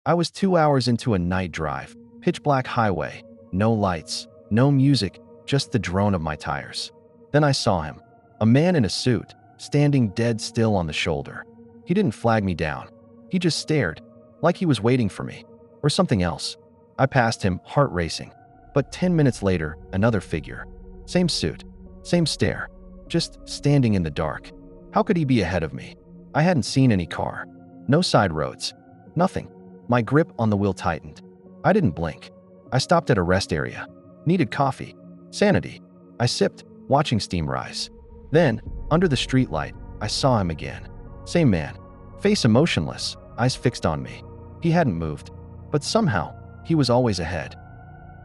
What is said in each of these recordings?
I was 2 hours into a night drive, pitch black highway, no lights, no music, just the drone of my tires. Then I saw him, a man in a suit, standing dead still on the shoulder. He didn't flag me down. He just stared, like he was waiting for me, or something else. I passed him, heart racing. But 10 minutes later, another figure. Same suit, same stare, just standing in the dark. How could he be ahead of me? I hadn't seen any car. No side roads. Nothing. My grip on the wheel tightened. I didn't blink. I stopped at a rest area. Needed coffee. Sanity. I sipped, watching steam rise. Then, under the streetlight, I saw him again. Same man. Face emotionless, eyes fixed on me. He hadn't moved. But somehow, he was always ahead.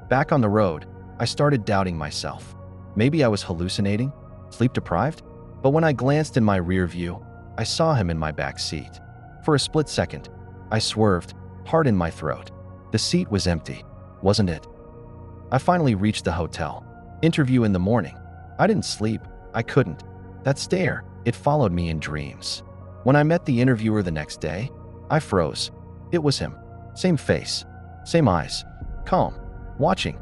Back on the road, I started doubting myself. Maybe I was hallucinating? Sleep deprived? But when I glanced in my rear view, I saw him in my back seat. For a split second, I swerved, heart in my throat. The seat was empty, wasn't it? I finally reached the hotel. Interview in the morning. I didn't sleep. I couldn't. That stare, it followed me in dreams. When I met the interviewer the next day, I froze. It was him. Same face, same eyes, calm, watching.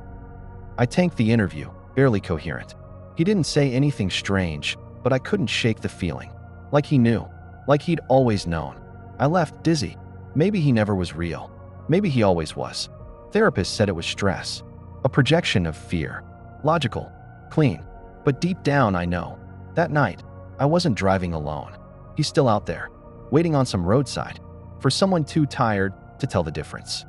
I tanked the interview, barely coherent. He didn't say anything strange, but I couldn't shake the feeling. Like he knew, like he'd always known. I left dizzy. Maybe he never was real. Maybe he always was. Therapists said it was stress, a projection of fear. Logical, clean. But deep down, I know. That night, I wasn't driving alone. He's still out there, waiting on some roadside, for someone too tired to tell the difference.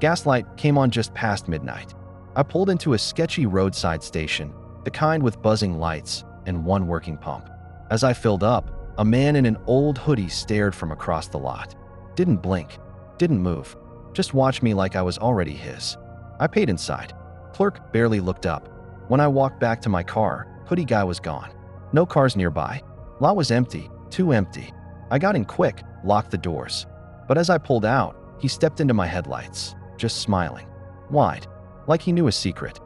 Gaslight came on just past midnight. I pulled into a sketchy roadside station, the kind with buzzing lights and one working pump. As I filled up, a man in an old hoodie stared from across the lot. Didn't blink, didn't move, just watched me like I was already his. I paid inside. Clerk barely looked up. When I walked back to my car, hoodie guy was gone. No cars nearby. Lot was empty, too empty. I got in quick, locked the doors. But as I pulled out, he stepped into my headlights, just smiling. Wide, like he knew a secret.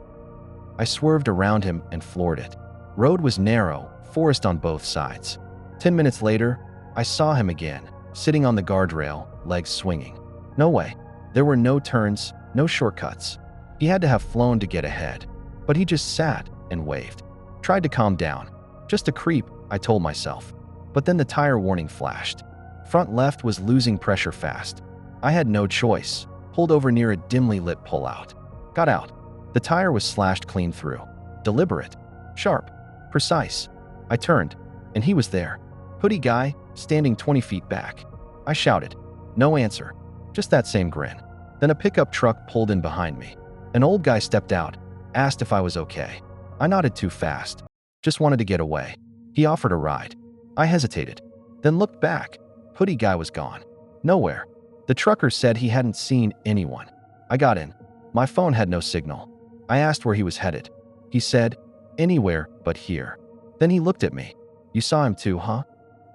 I swerved around him and floored it. Road was narrow, forest on both sides. 10 minutes later, I saw him again, sitting on the guardrail, legs swinging. No way. There were no turns, no shortcuts. He had to have flown to get ahead. But he just sat and waved. Tried to calm down. Just a creep, I told myself. But then the tire warning flashed. Front left was losing pressure fast. I had no choice. Pulled over near a dimly lit pullout. Got out. The tire was slashed clean through. Deliberate. Sharp. Precise. I turned, and he was there. Hoodie guy, standing 20 feet back. I shouted. No answer. Just that same grin. Then a pickup truck pulled in behind me. An old guy stepped out, asked if I was okay. I nodded too fast. Just wanted to get away. He offered a ride. I hesitated, then looked back. Hoodie guy was gone. Nowhere. The trucker said he hadn't seen anyone. I got in. My phone had no signal. I asked where he was headed. He said, anywhere but here. Then he looked at me. You saw him too, huh?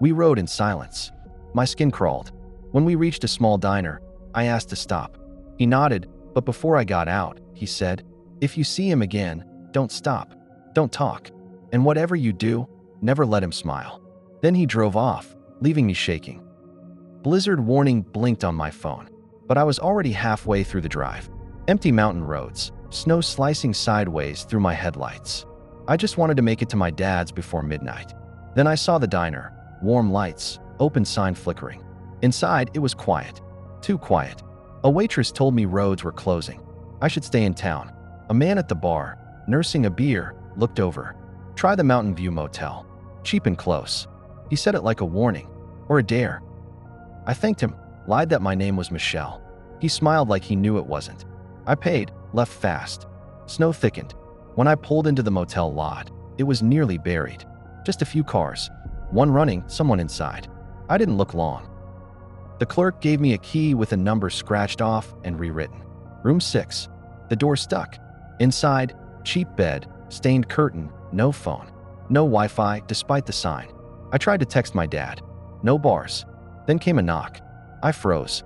We rode in silence. My skin crawled. When we reached a small diner, I asked to stop. He nodded, but before I got out, he said, if you see him again, don't stop. Don't talk. And whatever you do, never let him smile. Then he drove off, leaving me shaking. Blizzard warning blinked on my phone, but I was already halfway through the drive. Empty mountain roads, snow slicing sideways through my headlights. I just wanted to make it to my dad's before midnight. Then I saw the diner, warm lights, open sign flickering. Inside, it was quiet. Too quiet. A waitress told me roads were closing. I should stay in town. A man at the bar, nursing a beer, looked over. Try the Mountain View Motel. Cheap and close. He said it like a warning, or a dare. I thanked him, lied that my name was Michelle. He smiled like he knew it wasn't. I paid, left fast. Snow thickened. When I pulled into the motel lot, it was nearly buried. Just a few cars. One running, someone inside. I didn't look long. The clerk gave me a key with a number scratched off and rewritten. Room 6. The door stuck. Inside, cheap bed, stained curtain, no phone. No Wi-Fi, despite the sign. I tried to text my dad. No bars. Then came a knock. I froze.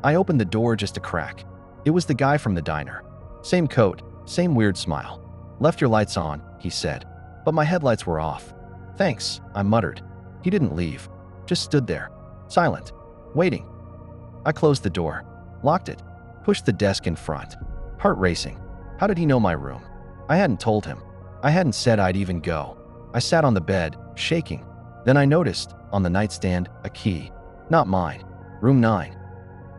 I opened the door just a crack. It was the guy from the diner. Same coat, same weird smile. Left your lights on, he said. But my headlights were off. Thanks, I muttered. He didn't leave. Just stood there. Silent. Waiting. I closed the door, locked it, pushed the desk in front. Heart racing. How did he know my room? I hadn't told him. I hadn't said I'd even go. I sat on the bed, shaking. Then I noticed, on the nightstand, a key. Not mine. Room 9.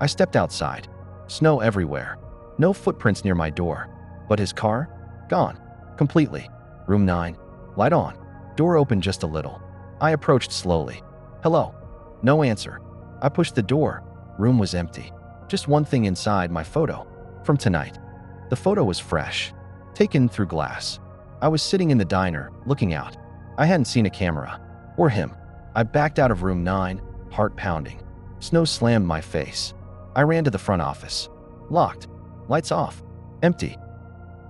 I stepped outside. Snow everywhere. No footprints near my door. But his car? Gone. Completely. Room 9. Light on. Door opened just a little. I approached slowly. Hello. No answer. I pushed the door. Room was empty. Just one thing inside, my photo. From tonight. The photo was fresh. Taken through glass. I was sitting in the diner, looking out. I hadn't seen a camera. Or him. I backed out of room 9, heart pounding. Snow slammed my face. I ran to the front office. Locked. Lights off. Empty.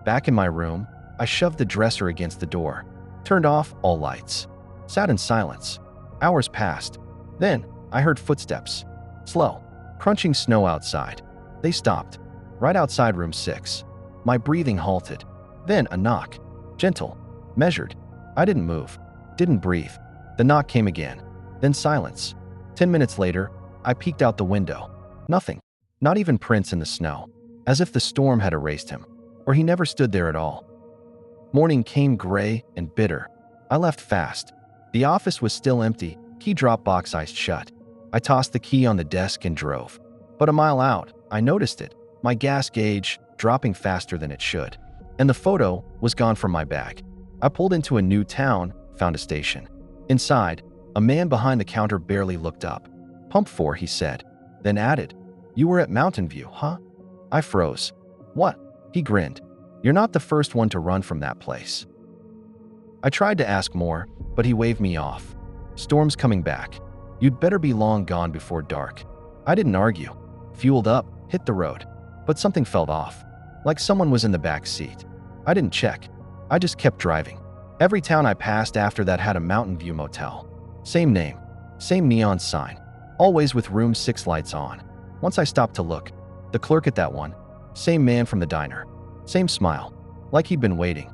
Back in my room, I shoved the dresser against the door. Turned off all lights. Sat in silence. Hours passed. Then, I heard footsteps. Slow. Crunching snow outside. They stopped. Right outside room 6. My breathing halted. Then a knock. Gentle. Measured. I didn't move. Didn't breathe. The knock came again. Then silence. 10 minutes later, I peeked out the window. Nothing. Not even prints in the snow. As if the storm had erased him. Or he never stood there at all. Morning came gray and bitter. I left fast. The office was still empty, key drop box iced shut. I tossed the key on the desk and drove. But a mile out, I noticed it. My gas gauge dropping faster than it should. And the photo was gone from my bag. I pulled into a new town, found a station. Inside, a man behind the counter barely looked up. Pump 4, he said. Then added, You were at Mountain View, huh? I froze. What? He grinned. You're not the first one to run from that place. I tried to ask more, but he waved me off. Storm's coming back. You'd better be long gone before dark. I didn't argue. Fueled up, hit the road. But something felt off. Like someone was in the back seat. I didn't check. I just kept driving. Every town I passed after that had a Mountain View motel. Same name. Same neon sign. Always with room 6 lights on. Once I stopped to look. The clerk at that one. Same man from the diner. Same smile. Like he'd been waiting.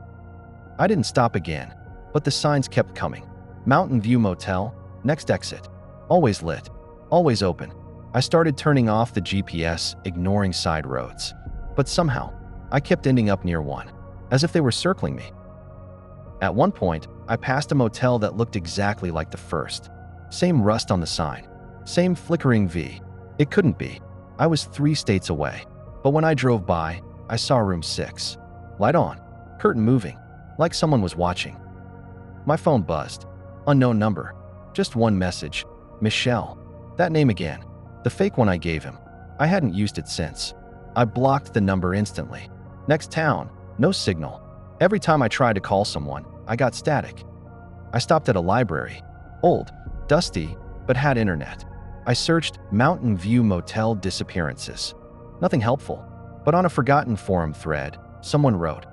I didn't stop again. But the signs kept coming. Mountain View Motel. Next exit. Always lit. Always open. I started turning off the GPS, ignoring side roads. But somehow, I kept ending up near one. As if they were circling me. At one point, I passed a motel that looked exactly like the first. Same rust on the sign. Same flickering V. It couldn't be. I was 3 states away. But when I drove by, I saw room 6. Light on. Curtain moving. Like someone was watching. My phone buzzed. Unknown number. Just one message. Michelle. That name again. The fake one I gave him. I hadn't used it since. I blocked the number instantly. Next town. No signal. Every time I tried to call someone, I got static. I stopped at a library. Old. Dusty. But had internet. I searched Mountain View Motel disappearances. Nothing helpful. But on a forgotten forum thread, someone wrote,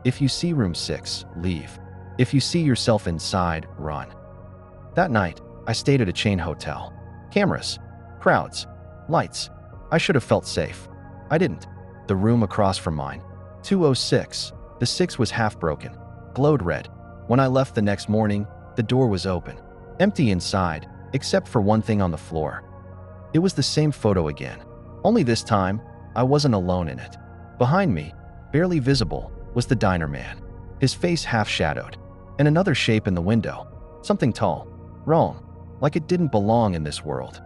If you see room 6, leave. If you see yourself inside, run. That night, I stayed at a chain hotel. Cameras. Crowds. Lights. I should have felt safe. I didn't. The room across from mine. 206. The 6 was half broken. Glowed red. When I left the next morning, the door was open. Empty inside, except for one thing on the floor. It was the same photo again. Only this time, I wasn't alone in it. Behind me, barely visible, was the diner man. His face half shadowed. And another shape in the window. Something tall. Wrong. Like it didn't belong in this world.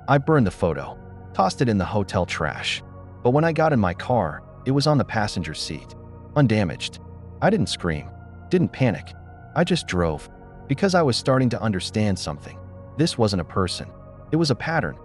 I burned the photo. Tossed it in the hotel trash. But when I got in my car, it was on the passenger seat. Undamaged. I didn't scream. Didn't panic. I just drove. Because I was starting to understand something. This wasn't a person. It was a pattern.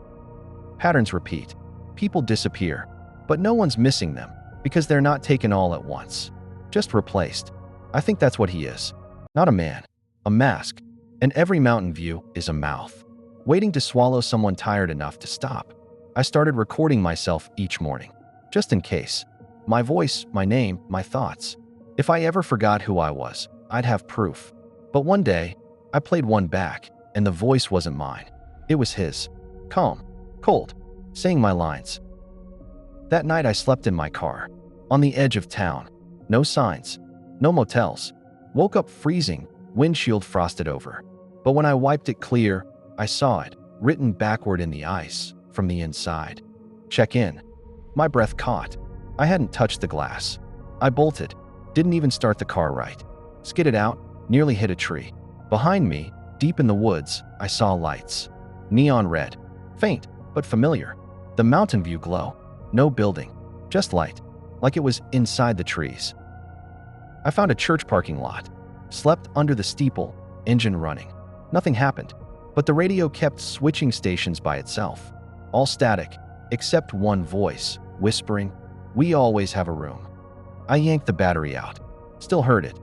Patterns repeat. People disappear. But no one's missing them. Because they're not taken all at once. Just replaced. I think that's what he is. Not a man. A mask. And every Mountain View is a mouth. Waiting to swallow someone tired enough to stop. I started recording myself each morning. Just in case. My voice, my name, my thoughts. If I ever forgot who I was, I'd have proof. But one day, I played one back, and the voice wasn't mine. It was his. Calm. Cold. Saying my lines. That night I slept in my car. On the edge of town. No signs. No motels. Woke up freezing, windshield frosted over. But when I wiped it clear, I saw it, written backward in the ice. from the inside. Check in. My breath caught. I hadn't touched the glass. I bolted. Didn't even start the car right. Skidded out, nearly hit a tree. Behind me, deep in the woods, I saw lights. Neon red. Faint, but familiar. The mountain view glow. No building. Just light. Like it was inside the trees. I found a church parking lot. Slept under the steeple, engine running. Nothing happened, but the radio kept switching stations by itself. All static, except one voice, whispering, "We always have a room." I yanked the battery out. Still heard it.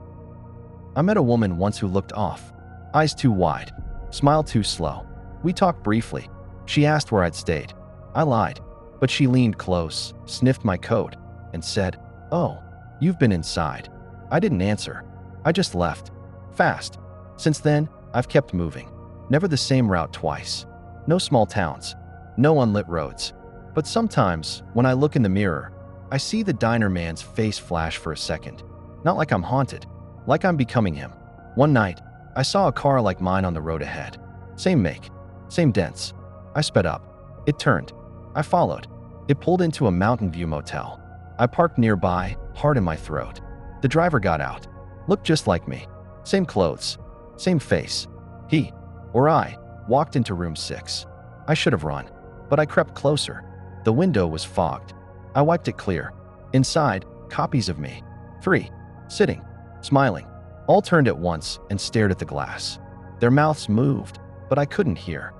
I met a woman once who looked off. Eyes too wide. Smile too slow. We talked briefly. She asked where I'd stayed. I lied, but she leaned close, sniffed my coat, and said, "Oh, you've been inside." I didn't answer. I just left. Fast. Since then, I've kept moving. Never the same route twice. No small towns. No unlit roads. But sometimes, when I look in the mirror, I see the diner man's face flash for a second. Not like I'm haunted. Like I'm becoming him. One night, I saw a car like mine on the road ahead. Same make. Same dents. I sped up. It turned. I followed. It pulled into a Mountain View motel. I parked nearby, heart in my throat. The driver got out. Looked just like me. Same clothes. Same face. He, or I, walked into room 6. I should have run, but I crept closer. The window was fogged. I wiped it clear. Inside, copies of me. 3. Sitting. Smiling. All turned at once and stared at the glass. Their mouths moved, but I couldn't hear.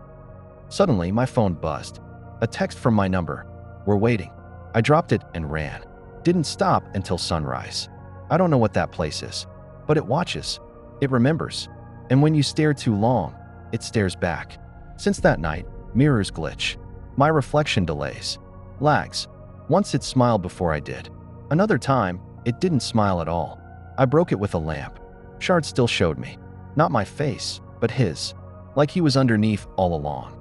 Suddenly, my phone buzzed. A text from my number. "We're waiting." I dropped it and ran. Didn't stop until sunrise. I don't know what that place is, but it watches. It remembers. And when you stare too long, it stares back. Since that night, mirrors glitch. My reflection delays. Lags. Once it smiled before I did. Another time, it didn't smile at all. I broke it with a lamp. Shard still showed me. Not my face, but his. Like he was underneath all along.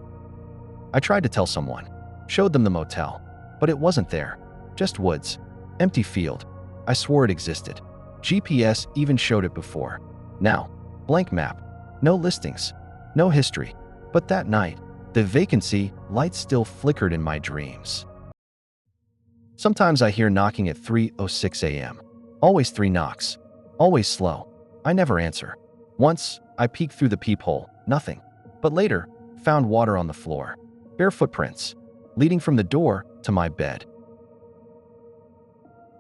I tried to tell someone. Showed them the motel. But it wasn't there. Just woods. Empty field. I swore it existed. GPS even showed it before. Now, blank map. No listings. No history. But that night, the vacancy light still flickered in my dreams. Sometimes I hear knocking at 3:06 a.m. Always 3 knocks. Always slow. I never answer. Once, I peeked through the peephole. Nothing. But later, found water on the floor. Bare footprints. Leading from the door to my bed.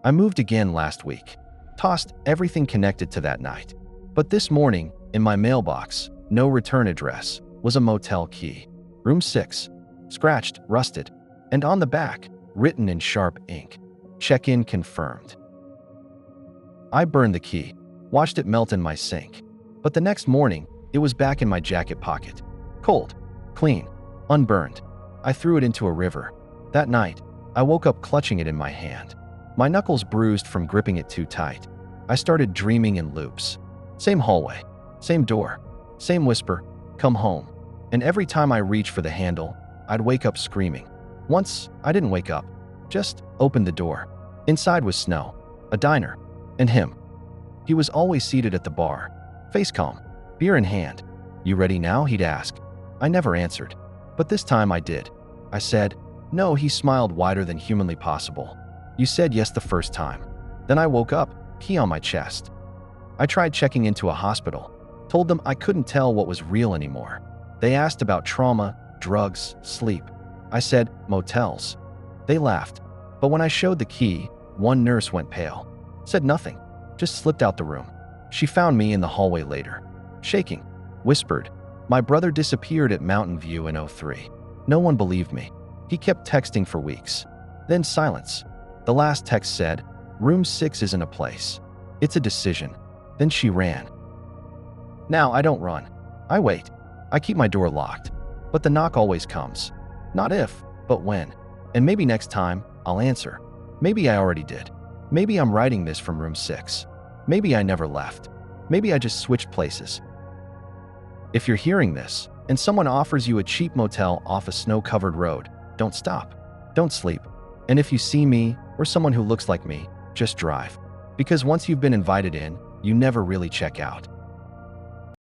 I moved again last week. Tossed everything connected to that night. But this morning, in my mailbox, no return address, was a motel key. Room 6. Scratched, rusted. And on the back, written in sharp ink. Check-in confirmed. I burned the key. Watched it melt in my sink. But the next morning, it was back in my jacket pocket. Cold. Clean. Unburned. I threw it into a river. That night, I woke up clutching it in my hand. My knuckles bruised from gripping it too tight. I started dreaming in loops. Same hallway. Same door. Same whisper, "Come home." And every time I reached for the handle, I'd wake up screaming. Once, I didn't wake up. Just opened the door. Inside was snow. A diner. And him. He was always seated at the bar. Face calm. Beer in hand. "You ready now?" he'd ask. I never answered. But this time I did. I said, "No." He smiled wider than humanly possible. "You said yes the first time." Then I woke up, key on my chest. I tried checking into a hospital. Told them I couldn't tell what was real anymore. They asked about trauma, drugs, sleep. I said, motels. They laughed. But when I showed the key, one nurse went pale. Said nothing. Just slipped out the room. She found me in the hallway later. Shaking. Whispered, "My brother disappeared at Mountain View in '03. No one believed me. He kept texting for weeks. Then silence. The last text said, "Room 6 isn't a place. It's a decision." Then she ran. Now I don't run. I wait. I keep my door locked. But the knock always comes. Not if, but when. And maybe next time, I'll answer. Maybe I already did. Maybe I'm writing this from room 6. Maybe I never left. Maybe I just switched places. If you're hearing this, and someone offers you a cheap motel off a snow-covered road, don't stop. Don't sleep. And if you see me, or someone who looks like me, just drive. Because once you've been invited in, you never really check out.